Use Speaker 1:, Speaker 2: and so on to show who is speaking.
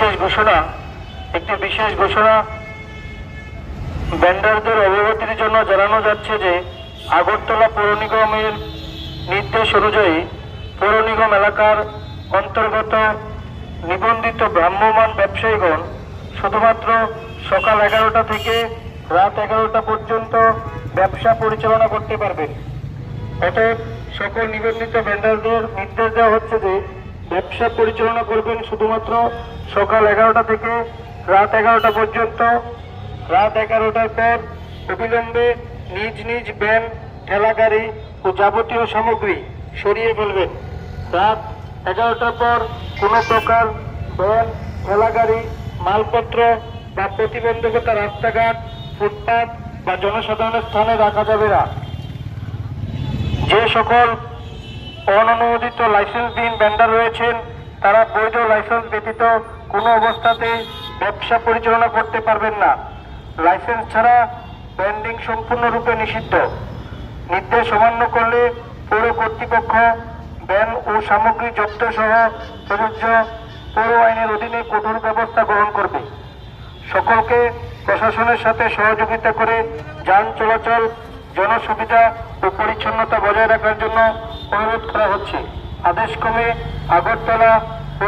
Speaker 1: বিশেষ ঘোষণা ভেন্ডারদের অবগতির জন্য জানানো যাচ্ছে যে আগরতলা পৌর নিগমের নির্দেশ অনুযায়ী পৌর নিগম এলাকার অন্তর্গত নিবন্ধিত ভ্রাম্যমাণ ব্যবসায়ীগণ শুধুমাত্র সকাল 11টা থেকে রাত 11টা পর্যন্ত ব্যবসা পরিচালনা করতে পারবেন। অতএব সকল নিবন্ধিত ভেন্ডারদের নির্দেশ দেওয়া হচ্ছে যে ব্যবসা পরিচালনা করবেন শুধুমাত্র সকাল 11টা থেকে রাত 11টা পর্যন্ত। রাত 11টার পর অবিলম্বে নিজ নিজ ভ্যান, ঠেলাগাড়ি ও যাবতীয় সামগ্রী সরিয়ে ফেলবেন। রাত 11টার পর কোনো প্রকার ভ্যান, ঠেলাগাড়ি, মালপত্র বা প্রতিবন্ধকতা রাস্তাঘাট, ফুটপাত বা জনসাধারণের স্থানে রাখা যাবে না। যে সকল অননুমোদিত লাইসেন্সবিহীন ভেন্ডার রয়েছেন তারা বৈধ লাইসেন্স ব্যতীত কোনো অবস্থাতে ব্যবসা পরিচালনা করতে পারবেন না। লাইসেন্স ছাড়া ভেন্ডিং সম্পূর্ণরূপে নিষিদ্ধ। নির্দেশ অমান্য করলে পৌর কর্তৃপক্ষ ভ্যান ও সামগ্রী জব্দ সহ প্রযোজ্য পৌর আইনের অধীনে কঠোর ব্যবস্থা গ্রহণ করবে। সকলকে প্রশাসনের সাথে সহযোগিতা করে যান চলাচল, জনসুবিধা ও পরিচ্ছন্নতা বজায় রাখার জন্য অনুরোধ করা হচ্ছে। আদেশক্রমে আগরতলা